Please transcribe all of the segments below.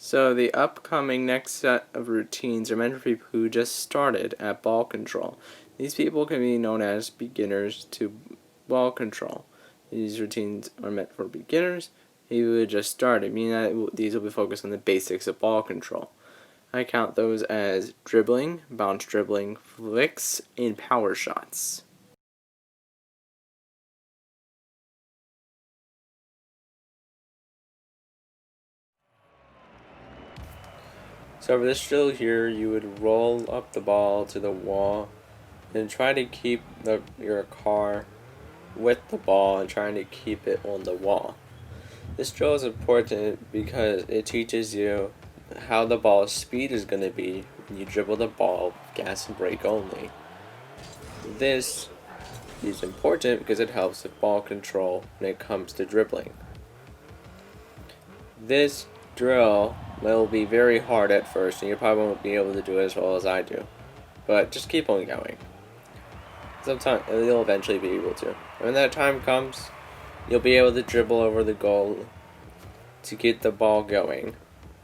So the upcoming next set of routines are meant for people who just started at ball control. These people can be known as beginners to ball control. These routines are meant for beginners who just started, meaning that these will be focused on the basics of ball control. I count those as dribbling, bounce dribbling, flicks, and power shots. So for this drill here, you would roll up the ball to the wall and try to keep your car with the ball and trying to keep it on the wall. This drill is important because it teaches you how the ball's speed is going to be when you dribble the ball with gas and brake only. This is important because it helps with ball control when it comes to dribbling. This drill will be very hard at first, and you probably won't be able to do it as well as I do. But just keep on going. Sometime you'll eventually be able to. When that time comes, you'll be able to dribble over the goal to get the ball going,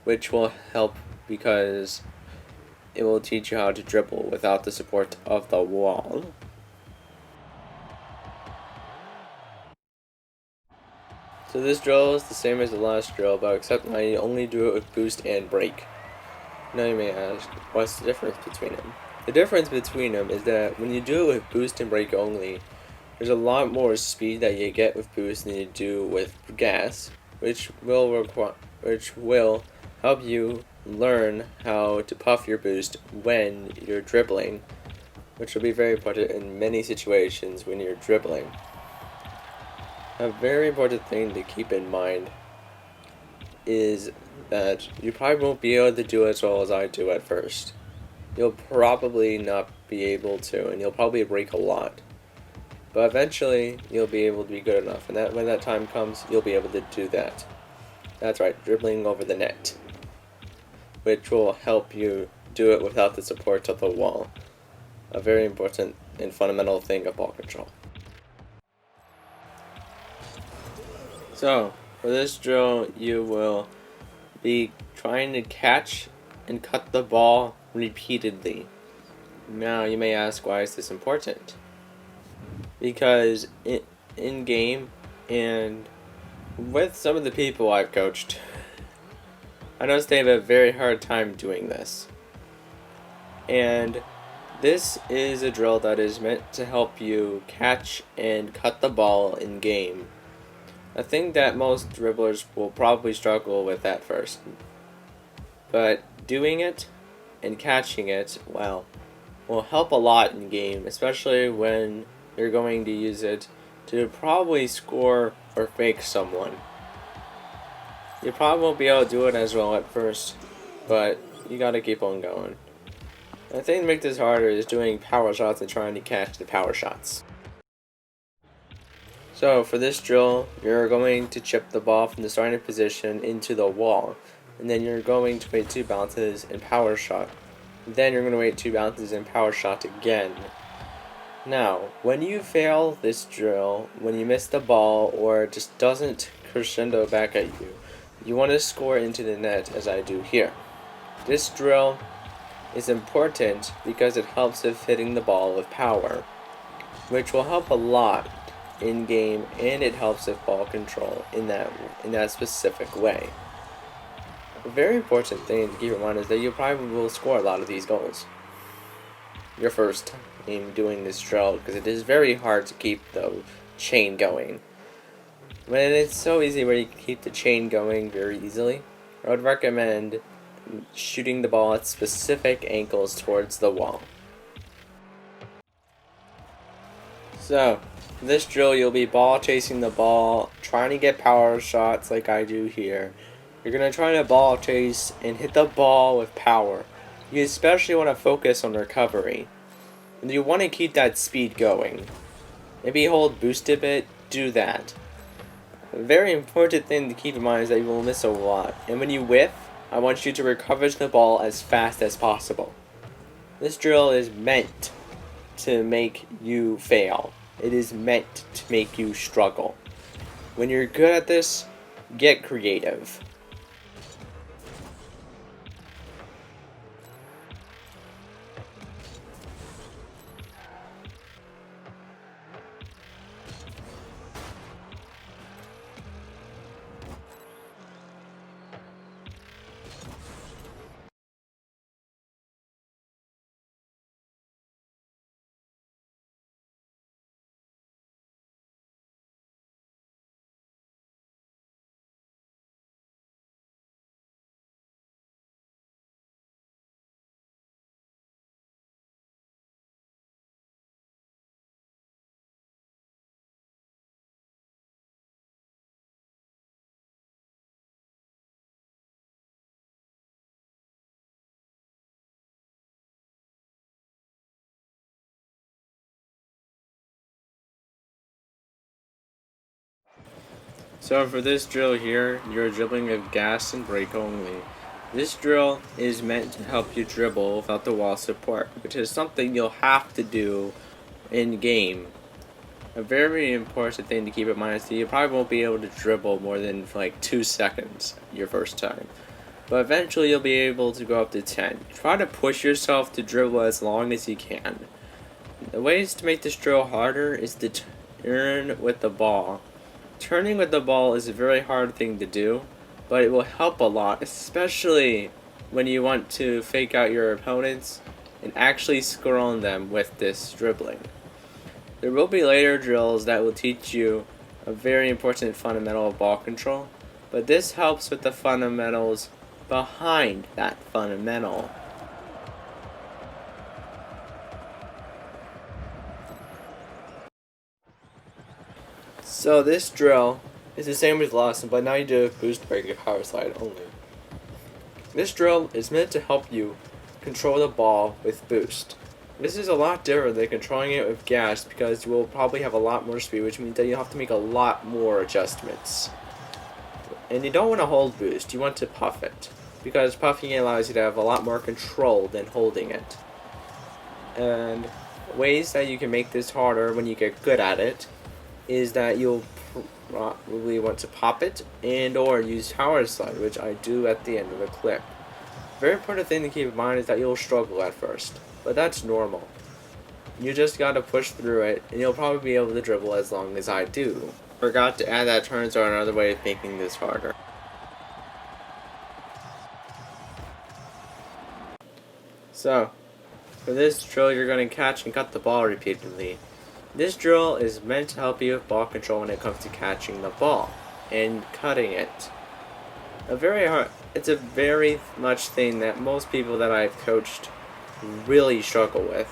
which will help because it will teach you how to dribble without the support of the wall. So this drill is the same as the last drill, but except now you only do it with boost and brake. Now you may ask, what's the difference between them? The difference between them is that when you do it with boost and brake only, there's a lot more speed that you get with boost than you do with gas, which will help you learn how to puff your boost when you're dribbling, which will be very important in many situations when you're dribbling. A very important thing to keep in mind is that you probably won't be able to do it as well as I do at first. You'll probably not be able to, and you'll probably break a lot. But eventually, you'll be able to be good enough, and when that time comes, you'll be able to do that. That's right, dribbling over the net, which will help you do it without the support of the wall. A very important and fundamental thing of ball control. So, for this drill, you will be trying to catch and cut the ball repeatedly. Now, you may ask, why is this important? Because in game and with some of the people I've coached, I noticed they have a very hard time doing this. And this is a drill that is meant to help you catch and cut the ball in game. I think that most dribblers will probably struggle with that first. But doing it and catching it, well, will help a lot in game, especially when you're going to use it to probably score or fake someone. You probably won't be able to do it as well at first, but you gotta keep on going. The thing to make this harder is doing power shots and trying to catch the power shots. So for this drill, you're going to chip the ball from the starting position into the wall, and then you're going to wait 2 bounces and power shot. Then you're going to wait 2 bounces and power shot again. Now, when you fail this drill, when you miss the ball or it just doesn't crescendo back at you, you want to score into the net as I do here. This drill is important because it helps with hitting the ball with power, which will help a lot in game, and it helps with ball control in that specific way. A very important thing to keep in mind is that you probably will score a lot of these goals your first time doing this drill, because it is very hard to keep the chain going. When it's so easy where you can keep the chain going very easily, I would recommend shooting the ball at specific angles towards the wall. So, for this drill, you'll be ball chasing the ball, trying to get power shots like I do here. You're going to try to ball chase and hit the ball with power. You especially want to focus on recovery. And you want to keep that speed going. Maybe hold boost a bit, do that. A very important thing to keep in mind is that you will miss a lot. And when you whiff, I want you to recover the ball as fast as possible. This drill is meant to make you fail. It is meant to make you struggle. When you're good at this, get creative. So for this drill here, you're dribbling with gas and brake only. This drill is meant to help you dribble without the wall support, which is something you'll have to do in game. A very important thing to keep in mind is that you probably won't be able to dribble more than like 2 seconds your first time. But eventually you'll be able to go up to 10. Try to push yourself to dribble as long as you can. The ways to make this drill harder is to turn with the ball. Turning with the ball is a very hard thing to do, but it will help a lot, especially when you want to fake out your opponents and actually score on them with this dribbling. There will be later drills that will teach you a very important fundamental of ball control, but this helps with the fundamentals behind that fundamental. So this drill is the same as the last one, but now you do boost break and power slide only. This drill is meant to help you control the ball with boost. This is a lot different than controlling it with gas because you will probably have a lot more speed, which means that you have to make a lot more adjustments. And you don't want to hold boost, you want to puff it, because puffing it allows you to have a lot more control than holding it. And ways that you can make this harder when you get good at it is that you'll probably want to pop it and or use power slide, which I do at the end of the clip. Very important thing to keep in mind is that you'll struggle at first, but that's normal. You just gotta push through it, and you'll probably be able to dribble as long as I do. Forgot to add that turns are another way of making this harder. So, for this drill you're going to catch and cut the ball repeatedly. This drill is meant to help you with ball control when it comes to catching the ball and cutting it. It's a very much thing that most people that I've coached really struggle with.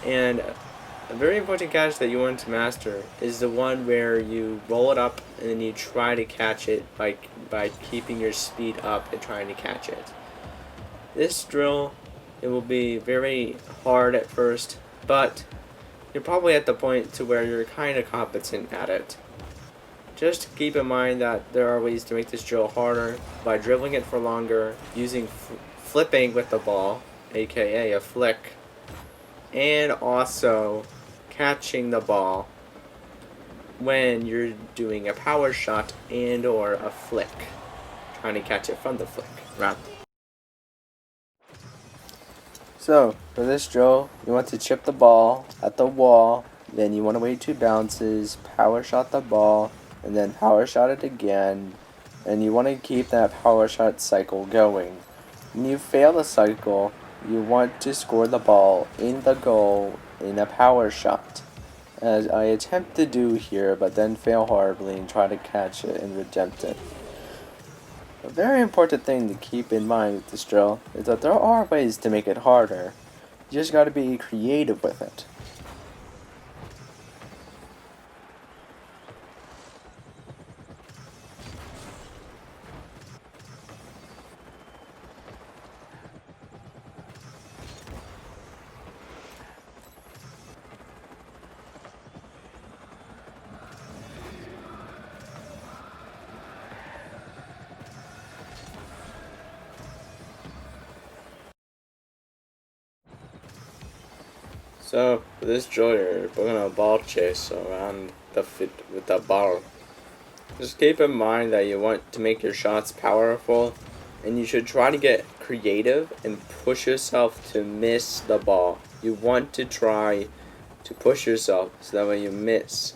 And a very important catch that you want to master is the one where you roll it up and then you try to catch it by keeping your speed up and trying to catch it. This drill, it will be very hard at first, but you're probably at the point to where you're kind of competent at it. Just keep in mind that there are ways to make this drill harder by dribbling it for longer, using flipping with the ball, aka a flick, and also catching the ball when you're doing a power shot and or a flick, trying to catch it from the flick rather. So for this drill, you want to chip the ball at the wall, then you want to wait 2 bounces, power shot the ball, and then power shot it again, and you want to keep that power shot cycle going. When you fail the cycle, you want to score the ball in the goal in a power shot, as I attempt to do here, but then fail horribly and try to catch it and reject it. A very important thing to keep in mind with this drill is that there are ways to make it harder. You just gotta be creative with it. So for this drill, you're gonna ball chase around the fit with the ball. Just keep in mind that you want to make your shots powerful, and you should try to get creative and push yourself to miss the ball. You want to try to push yourself so that when you miss,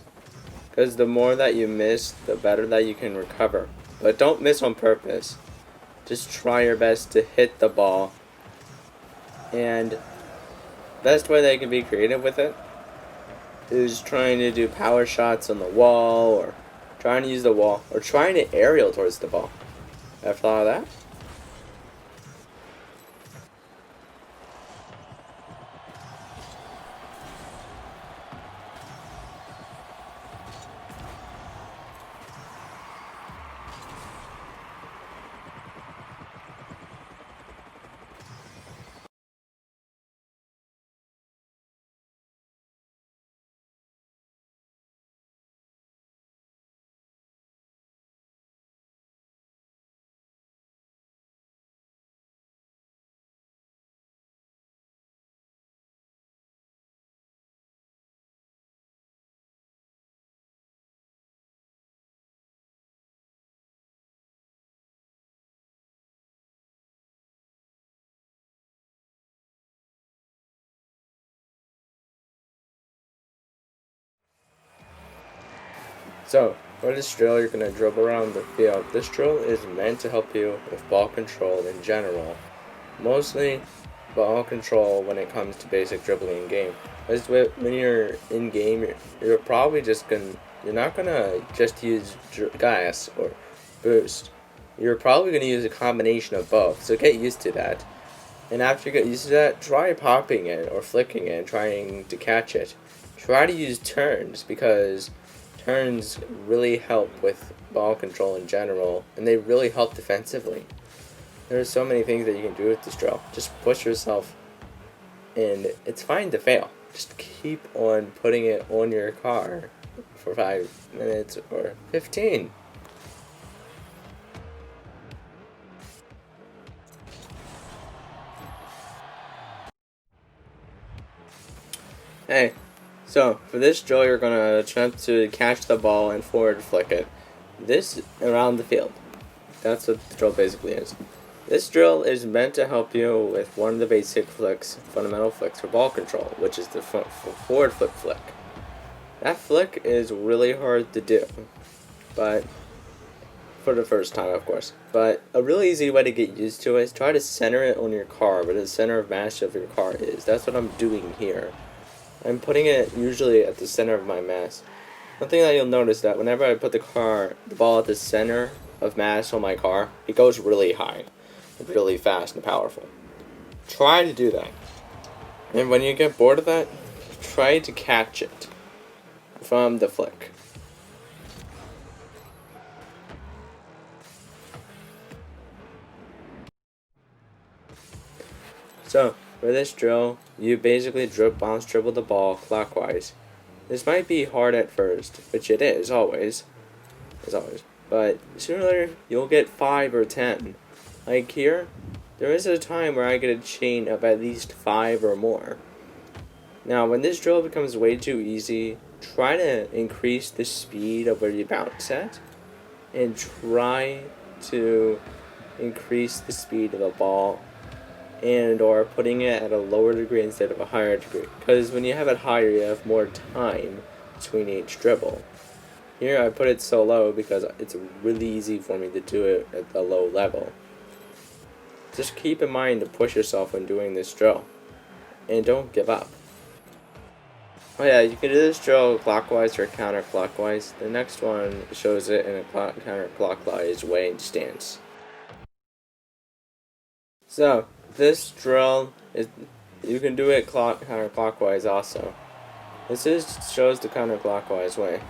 because the more that you miss, the better that you can recover. But don't miss on purpose. Just try your best to hit the ball, and best way that you can be creative with it is trying to do power shots on the wall, or trying to use the wall, or trying to aerial towards the ball. Ever thought of that? So, for this drill, you're going to dribble around the field. This drill is meant to help you with ball control in general. Mostly ball control when it comes to basic dribbling in game. Because when you're in game, you're probably you're not going to just use gas or boost. You're probably going to use a combination of both. So get used to that. And after you get used to that, try popping it or flicking it and trying to catch it. Try to use turns, because turns really help with ball control in general, and they really help defensively. There are so many things that you can do with this drill. Just push yourself, and it's fine to fail. Just keep on putting it on your car for 5 minutes or 15. Hey, so for this drill, you're going to attempt to catch the ball and forward flick it. This around the field. That's what the drill basically is. This drill is meant to help you with one of the basic fundamental flicks for ball control, which is the forward flip flick. That flick is really hard to do, but for the first time, of course. But a really easy way to get used to it is try to center it on your car, where the center of mass of your car is. That's what I'm doing here. I'm putting it usually at the center of my mass. One thing that you'll notice that whenever I put the ball at the center of mass on my car, it goes really high, really fast and powerful. Try to do that. And when you get bored of that, try to catch it from the flick. So, for this drill, you basically bounce dribble the ball clockwise. This might be hard at first, which it is always, but sooner or later you'll get 5 or 10. Like here, there is a time where I get a chain of at least 5 or more. Now, when this drill becomes way too easy, try to increase the speed of where you bounce at, and try to increase the speed of the ball, and or putting it at a lower degree instead of a higher degree, because when you have it higher, you have more time between each dribble. Here I put it so low because it's really easy for me to do it at the low level. Just keep in mind to push yourself when doing this drill, and don't give up. Oh yeah, you can do this drill clockwise or counterclockwise. The next one shows it in a counterclockwise way and stance. So, this drill you can do it counterclockwise also. This shows the counterclockwise way.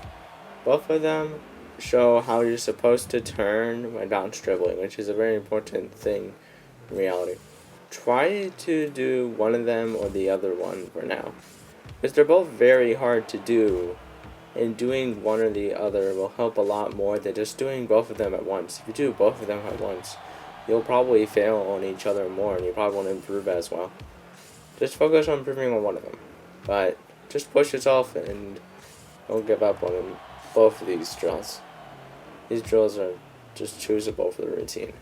Both of them show how you're supposed to turn when bounce dribbling, which is a very important thing in reality. Try to do one of them or the other one for now, because they're both very hard to do, and doing one or the other will help a lot more than just doing both of them at once. If you do both of them at once, you'll probably fail on each other more, and you probably won't improve as well. Just focus on improving on one of them, but just push yourself and don't give up on both of these drills. These drills are just choosable for the routine.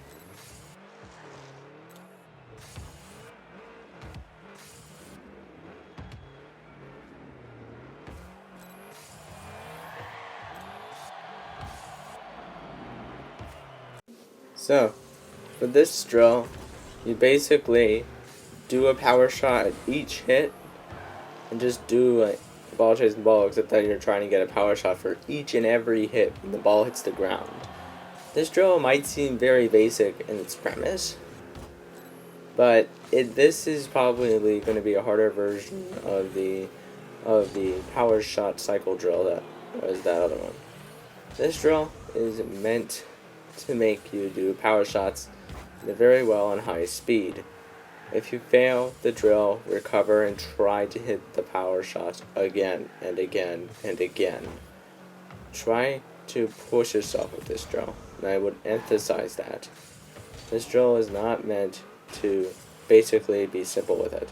So, for this drill, you basically do a power shot at each hit, and just do like ball chasing ball, except that you're trying to get a power shot for each and every hit when the ball hits the ground. This drill might seem very basic in its premise, but this is probably going to be a harder version of the power shot cycle drill that was that other one. This drill is meant to make you do power shots very well on high speed. If you fail the drill, recover and try to hit the power shot again and again and again. Try to push yourself with this drill, and I would emphasize that. This drill is not meant to basically be simple with it.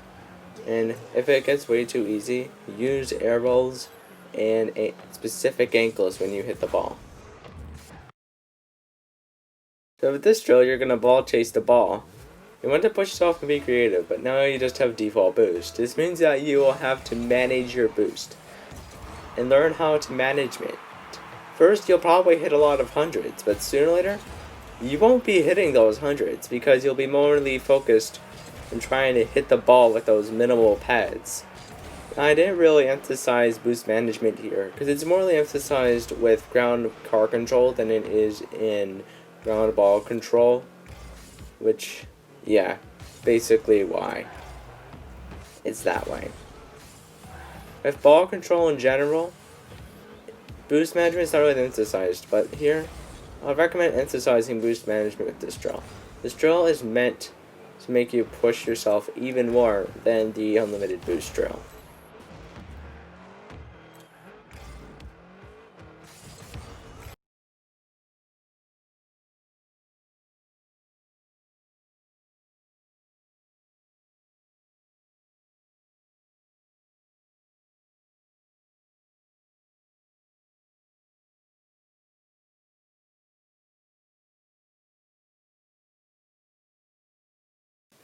And if it gets way too easy, use air rolls and specific ankles when you hit the ball. So with this drill, you're going to ball chase the ball. You want to push yourself and be creative, but now you just have default boost. This means that you will have to manage your boost and learn how to manage it. first you'll probably hit a lot of hundreds, but sooner or later, you won't be hitting those hundreds because you'll be morally focused on trying to hit the ball with those minimal pads. I didn't really emphasize boost management here, because it's morely emphasized with ground car control than it is in ground ball control, which, yeah, basically why it's that way. With ball control in general, boost management is not really emphasized, but here, I recommend emphasizing boost management with this drill. This drill is meant to make you push yourself even more than the unlimited boost drill.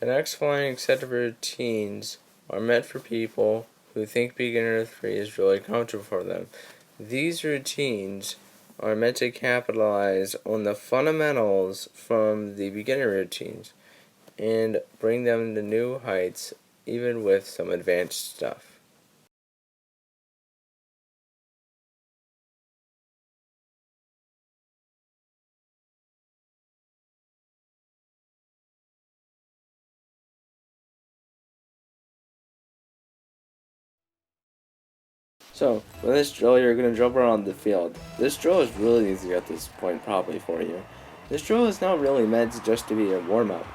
The next following set of routines are meant for people who think beginner 3 is really comfortable for them. These routines are meant to capitalize on the fundamentals from the beginner routines and bring them to new heights, even with some advanced stuff. So, for this drill, you're going to jump around the field. This drill is really easy at this point, probably for you. This drill is not really meant just to be a warm-up.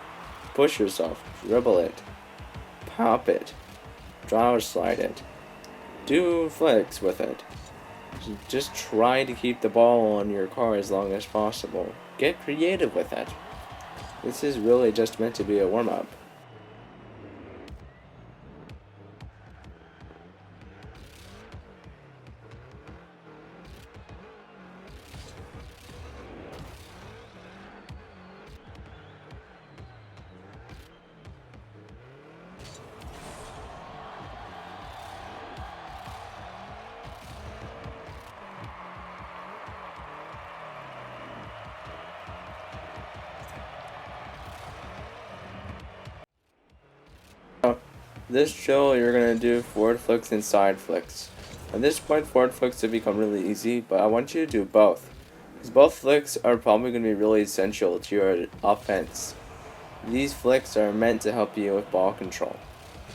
Push yourself, dribble it, pop it, draw slide it, do flicks with it. Just try to keep the ball on your car as long as possible. Get creative with it. This is really just meant to be a warm-up. This drill, you're going to do forward flicks and side flicks. At this point, forward flicks have become really easy, but I want you to do both, because both flicks are probably going to be really essential to your offense. These flicks are meant to help you with ball control.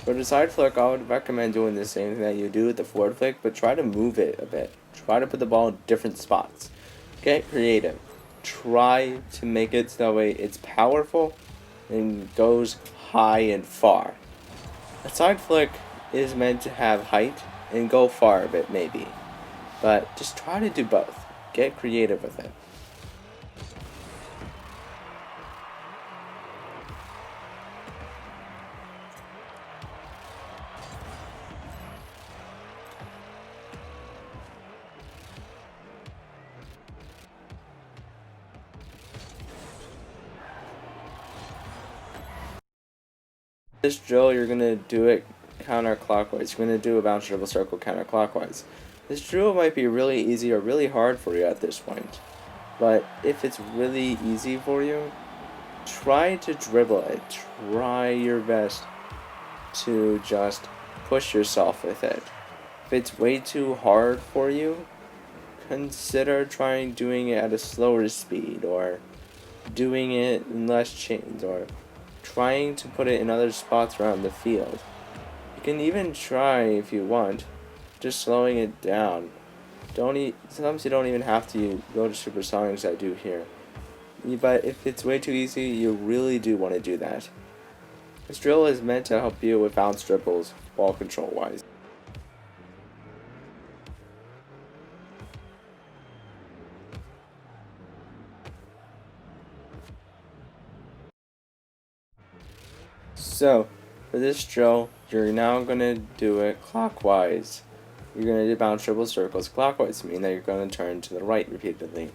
For the side flick, I would recommend doing the same thing that you do with the forward flick, but try to move it a bit. Try to put the ball in different spots. Get creative. Try to make it so that way it's powerful and goes high and far. A side flick is meant to have height and go far a bit, maybe. But just try to do both. Get creative with it. This drill, you're going to do it counterclockwise. You're going to do a bounce dribble circle counterclockwise. This drill might be really easy or really hard for you at this point. But if it's really easy for you, try to dribble it. Try your best to just push yourself with it. If it's way too hard for you, consider trying doing it at a slower speed, or doing it in less chains, or trying to put it in other spots around the field. You can even try, if you want, just slowing it down. Sometimes you don't even have to go to supersonics I do here. But if it's way too easy, you really do want to do that. This drill is meant to help you with bounce dribbles, ball control wise. So, for this drill, you're now going to do it clockwise. You're going to do bounce dribble circles clockwise, meaning that you're going to turn to the right repeatedly.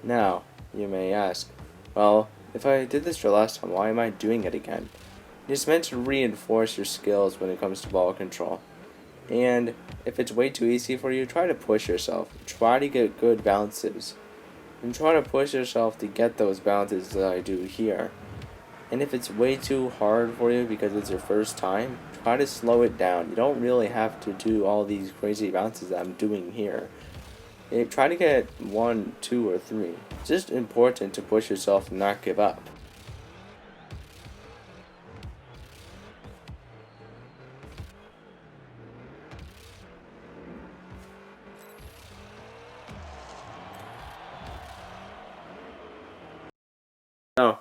Now, you may ask, well, if I did this drill last time, why am I doing it again? It's meant to reinforce your skills when it comes to ball control. And if it's way too easy for you, try to push yourself. Try to get good bounces. And try to push yourself to get those bounces that I do here. And if it's way too hard for you because it's your first time, try to slow it down. You don't really have to do all these crazy bounces that I'm doing here. Try to get 1, 2, or 3. It's just important to push yourself and not give up. So,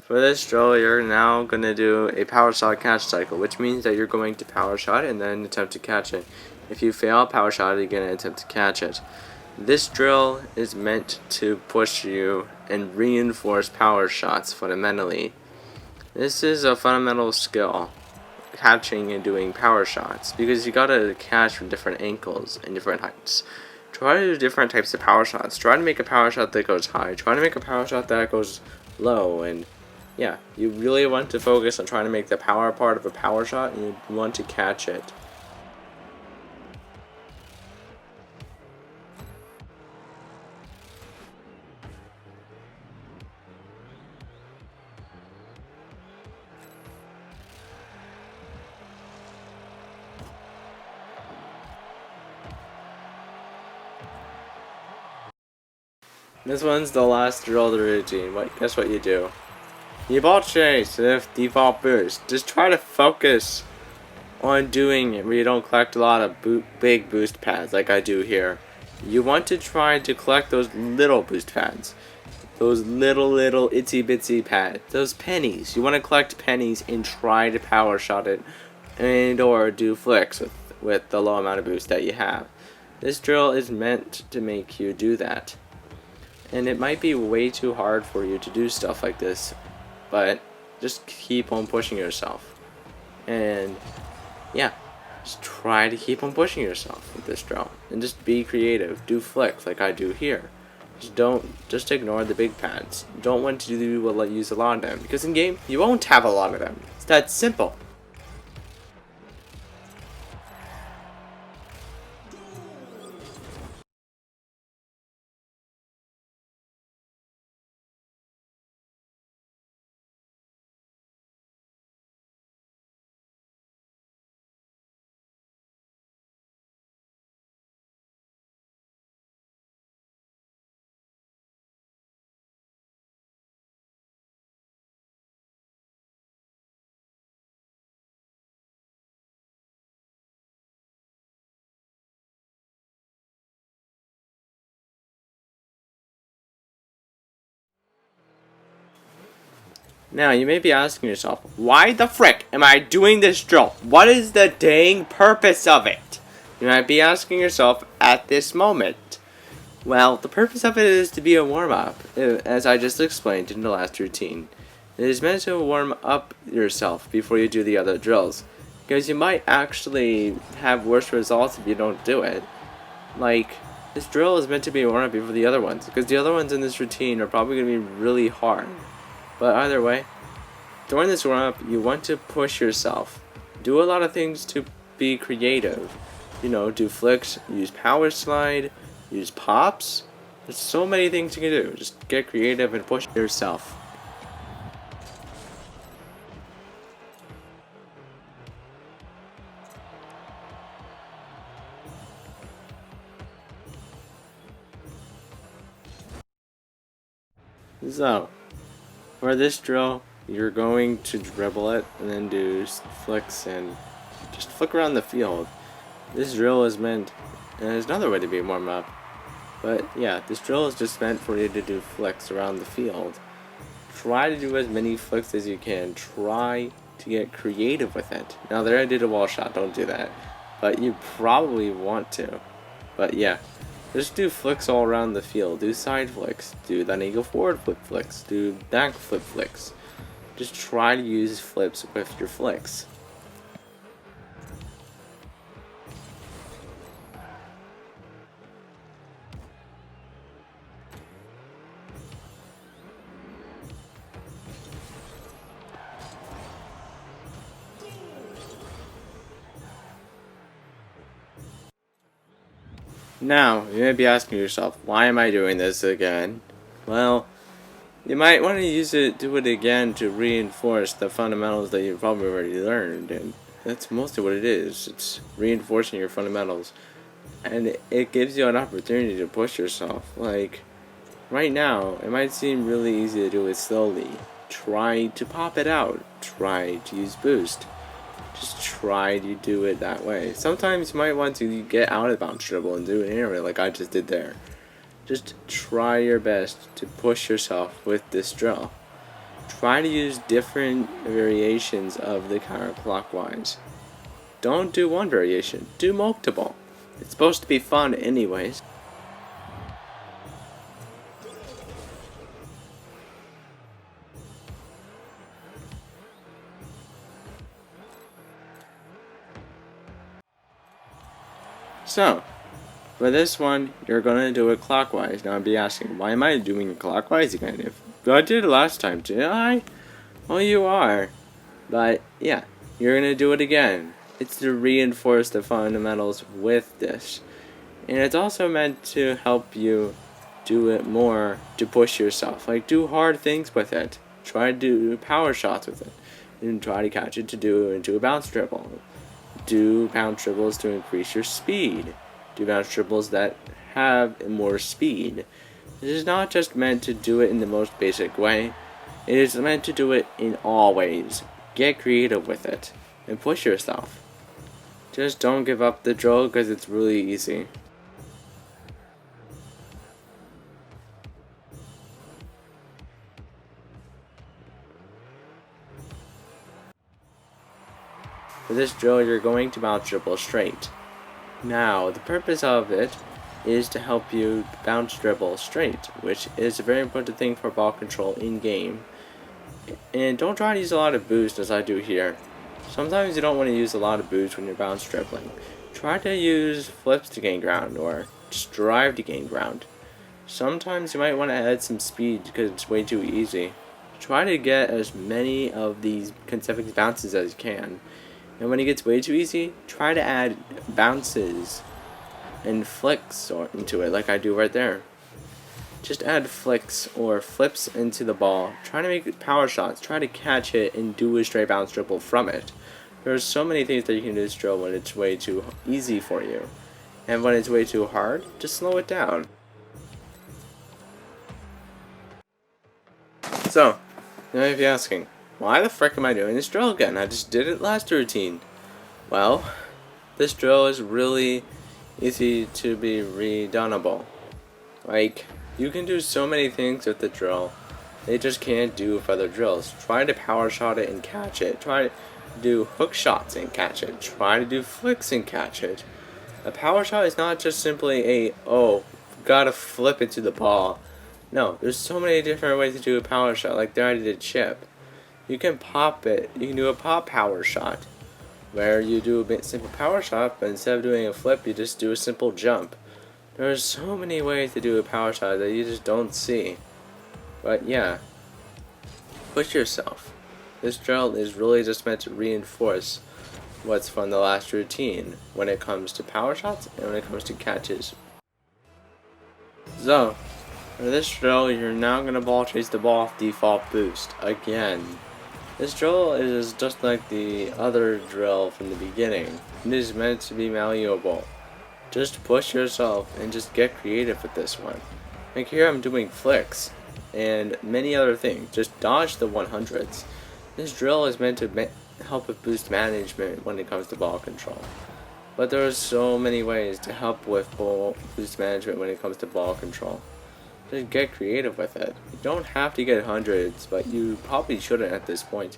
for this drill, you're now going to do a power shot catch cycle, which means that you're going to power shot and then attempt to catch it. If you fail power shot, you're going to attempt to catch it. This drill is meant to push you and reinforce power shots fundamentally. This is a fundamental skill, catching and doing power shots, because you gotta catch from different angles and different heights. Try to do different types of power shots. Try to make a power shot that goes high. Try to make a power shot that goes low. And yeah, you really want to focus on trying to make the power part of a power shot, and you want to catch it. This one's the last drill of the routine. Guess what you do? You ball chase with default boost. Just try to focus on doing it where you don't collect a lot of big boost pads like I do here. You want to try to collect those little boost pads. Those little itsy bitsy pads. Those pennies. You want to collect pennies and try to power shot it and or do flicks with the low amount of boost that you have. This drill is meant to make you do that. And it might be way too hard for you to do stuff like this, but just keep on pushing yourself. And yeah, just try to keep on pushing yourself with this drill. And just be creative. Do flicks like I do here. Just ignore the big pads. Don't want to use a lot of them, because in game you won't have a lot of them. It's that simple. Now, you may be asking yourself, why the frick am I doing this drill? What is the dang purpose of it? You might be asking yourself at this moment. Well, the purpose of it is to be a warm-up, as I just explained in the last routine. It is meant to warm up yourself before you do the other drills, because you might actually have worse results if you don't do it. Like, this drill is meant to be a warm-up before the other ones, because the other ones in this routine are probably going to be really hard. But either way, during this warm-up, you want to push yourself. Do a lot of things to be creative. You know, do flicks, use power slide, use pops. There's so many things you can do. Just get creative and push yourself. So, for this drill, you're going to dribble it and then do flicks and just flick around the field. This drill is meant, and there's another way to be warm up, but yeah, this drill is just meant for you to do flicks around the field. Try to do as many flicks as you can. Try to get creative with it. Now there I did a wall shot, don't do that, but you probably want to. But yeah, just do flicks all around the field. Do side flicks. Do then you go forward flip flicks. Do back flip flicks. Just try to use flips with your flicks. Now, you may be asking yourself, why am I doing this again? Well, you might want to do it again to reinforce the fundamentals that you've probably already learned, and that's mostly what it is. It's reinforcing your fundamentals, and it gives you an opportunity to push yourself. Like, right now, it might seem really easy to do it slowly. Try to pop it out. Try to use boost. Just try to do it that way. Sometimes you might want to get out of the bounce dribble and do it anyway, like I just did there. Just try your best to push yourself with this drill. Try to use different variations of the counterclockwise. Don't do one variation, do multiple. It's supposed to be fun anyways. So, for this one, you're going to do it clockwise. Now I'd be asking, why am I doing it clockwise again? If I did it last time, did I? Well, you are. But, yeah, you're going to do it again. It's to reinforce the fundamentals with this. And it's also meant to help you do it more to push yourself. Like, do hard things with it. Try to do power shots with it. And try to catch it to do into a bounce dribble. Do bounce dribbles to increase your speed. Do bounce dribbles that have more speed. This is not just meant to do it in the most basic way. It is meant to do it in all ways. Get creative with it. And push yourself. Just don't give up the drill because it's really easy. For this drill, you're going to bounce dribble straight. Now, the purpose of it is to help you bounce dribble straight, which is a very important thing for ball control in game. And don't try to use a lot of boost as I do here. Sometimes you don't want to use a lot of boost when you're bounce dribbling. Try to use flips to gain ground or just drive to gain ground. Sometimes you might want to add some speed because it's way too easy. Try to get as many of these consecutive bounces as you can. And when it gets way too easy, try to add bounces and flicks into it like I do right there. Just add flicks or flips into the ball. Try to make power shots. Try to catch it and do a straight bounce dribble from it. There's so many things that you can do this drill when it's way too easy for you. And when it's way too hard, just slow it down. So, you might be asking, why the frick am I doing this drill again? I just did it last routine. Well, this drill is really easy to be redoneable. Like, you can do so many things with the drill, they just can't do with other drills. Try to power shot it and catch it. Try to do hook shots and catch it. Try to do flicks and catch it. A power shot is not just simply gotta flip it to the ball. No, there's so many different ways to do a power shot, like there I did a chip. You can pop it, you can do a pop power shot, where you do a simple power shot, but instead of doing a flip, you just do a simple jump. There are so many ways to do a power shot that you just don't see. But yeah, push yourself. This drill is really just meant to reinforce what's from the last routine when it comes to power shots and when it comes to catches. So, for this drill, you're now going to ball chase the ball off default boost again. This drill is just like the other drill from the beginning. It is meant to be malleable. Just push yourself and just get creative with this one. Like here I'm doing flicks and many other things. Just dodge the 100s. This drill is meant to help with boost management when it comes to ball control. But there are so many ways to help with boost management when it comes to ball control. Just get creative with it. You don't have to get hundreds, but you probably shouldn't at this point.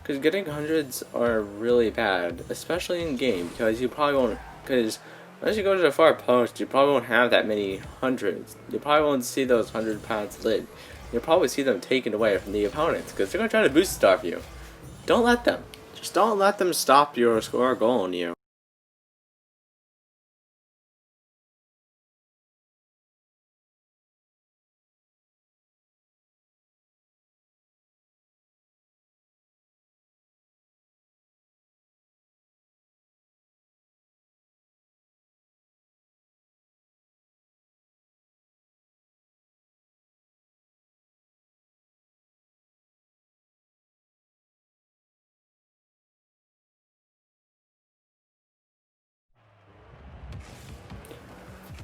Because getting hundreds are really bad, especially in game, because you probably won't, because unless you go to the far post, you probably won't have that many hundreds. You probably won't see those 100 pads lit. You'll probably see them taken away from the opponents, because they're going to try to boost stop you. Don't let them. Just don't let them stop you or score a goal on you.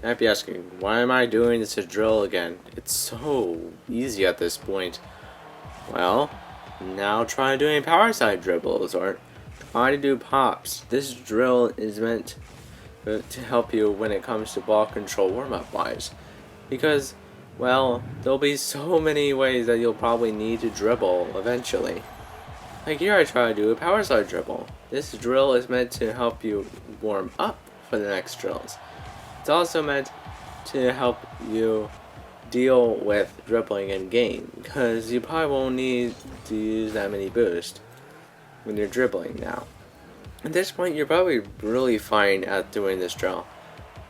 You might be asking, why am I doing this drill again? It's so easy at this point. Well, now try doing power side dribbles or try to do pops. This drill is meant to help you when it comes to ball control warm-up wise. Because, well, there'll be so many ways that you'll probably need to dribble eventually. Like here I try to do a power side dribble. This drill is meant to help you warm up for the next drills. It's also meant to help you deal with dribbling in game, because you probably won't need to use that many boosts when you're dribbling now. At this point, you're probably really fine at doing this drill.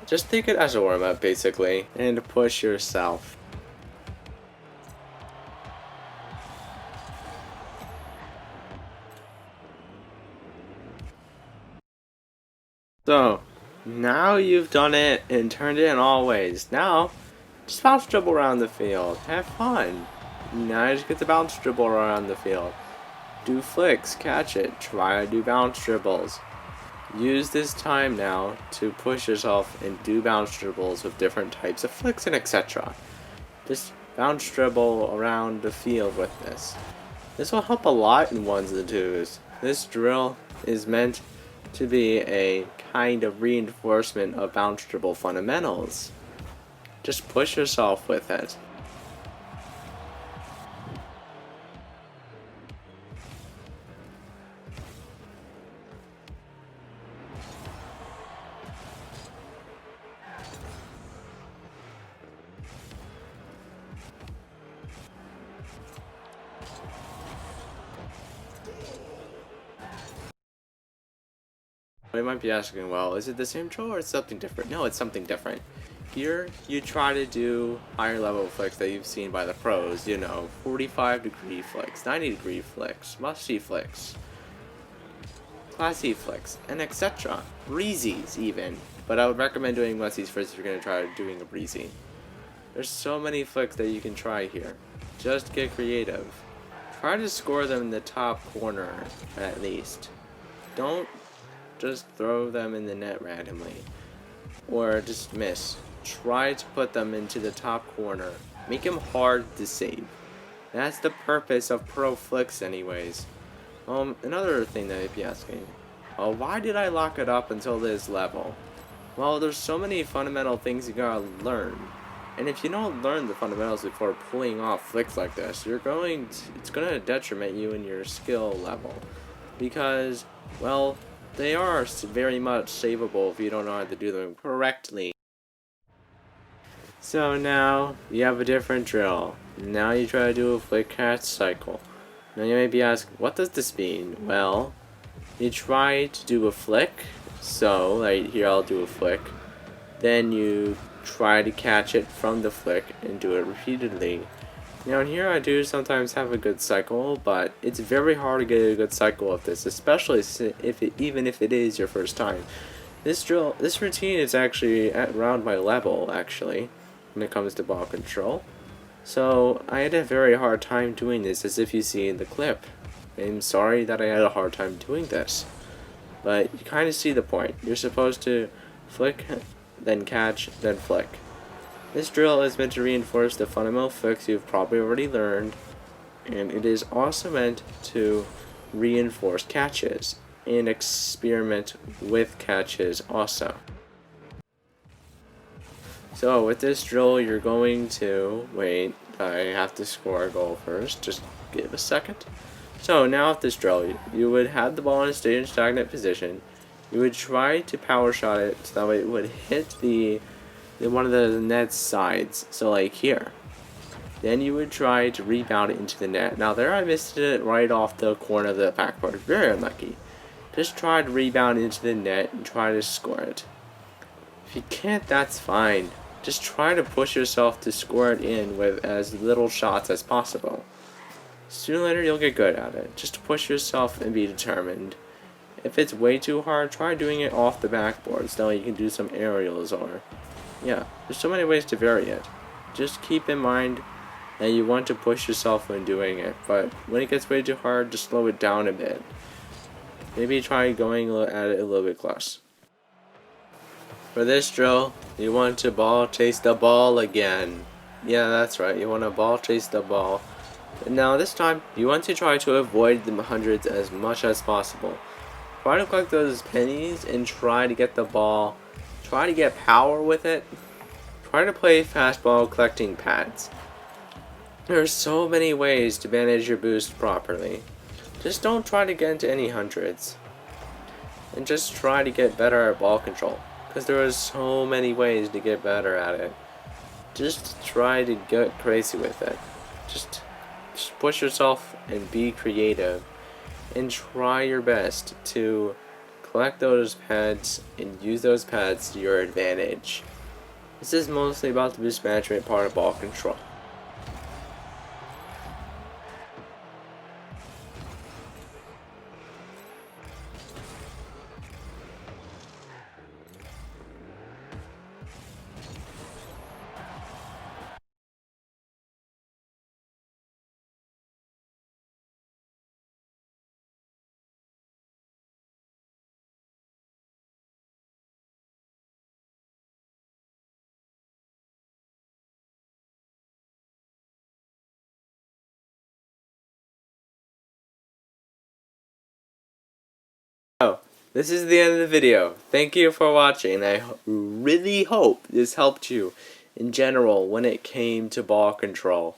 Just think it as a warm-up basically, and push yourself. So, now you've done it and turned it in all ways. Now, just bounce dribble around the field. Have fun. Now you just get to bounce dribble around the field. Do flicks, catch it, try to do bounce dribbles. Use this time now to push yourself and do bounce dribbles with different types of flicks and etc. Just bounce dribble around the field with this. This will help a lot in ones and twos. This drill is meant to be a kind of reinforcement of bounce dribble fundamentals. Just push yourself with it. You might be asking, well, is it the same drill or something different? No, it's something different. Here, you try to do higher level flicks that you've seen by the pros, 45-degree flicks, 90-degree flicks, musty flicks, classy flicks, and etc. Breezies even, but I would recommend doing musties first if you're going to try doing a breezy. There's so many flicks that you can try here. Just get creative. Try to score them in the top corner, at least. Don't just throw them in the net randomly, or just miss. Try to put them into the top corner. Make them hard to save. That's the purpose of pro flicks anyways. Another thing that you'd be asking, why did I lock it up until this level? Well, there's so many fundamental things you gotta learn. And if you don't learn the fundamentals before pulling off flicks like this, it's gonna detriment you in your skill level. Because, well, they are very much savable if you don't know how to do them correctly. So now, you have a different drill. Now you try to do a flick catch cycle. Now you may be asking, what does this mean? Well, you try to do a flick. So, right here I'll do a flick. Then you try to catch it from the flick and do it repeatedly. Now here I do sometimes have a good cycle, but it's very hard to get a good cycle of this, especially even if it is your first time. This routine is actually at around my level, actually, when it comes to ball control. So I had a very hard time doing this, as if you see in the clip. I'm sorry that I had a hard time doing this, but you kind of see the point. You're supposed to flick, then catch, then flick. This drill is meant to reinforce the fundamental flicks you've probably already learned, and it is also meant to reinforce catches and experiment with catches also. So with this drill, you're going to wait. I have to score a goal first. Just give a second. So now with this drill, you would have the ball in a stagnant position. You would try to power shot it so that way it would hit one of the net's sides, so like here. Then you would try to rebound it into the net. Now there I missed it right off the corner of the backboard. Very unlucky. Just try to rebound into the net and try to score it. If you can't, that's fine. Just try to push yourself to score it in with as little shots as possible. Sooner or later you'll get good at it. Just push yourself and be determined. If it's way too hard, try doing it off the backboard so you can do some aerials or... yeah, there's so many ways to vary it. Just keep in mind that you want to push yourself when doing it, but when it gets way too hard, just slow it down a bit. Maybe try going at it a little bit close. For this drill, you want to ball chase the ball again. Yeah, that's right, you want to ball chase the ball. And now this time, you want to try to avoid the hundreds as much as possible. Try to collect those pennies and try to get the ball. Try to get power with it. Try to play fastball collecting pads. There are so many ways to manage your boost properly. Just don't try to get into any hundreds. And just try to get better at ball control. Because there are so many ways to get better at it. Just try to get crazy with it. Just push yourself and be creative. And try your best to collect those pads and use those pads to your advantage. This is mostly about the boost management part of ball control. So, this is the end of the video. Thank you for watching. I really hope this helped you in general when it came to ball control.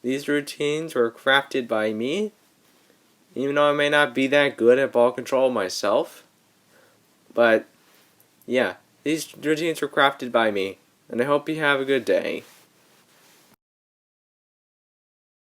These routines were crafted by me, even though I may not be that good at ball control myself. But, yeah, these routines were crafted by me, and I hope you have a good day.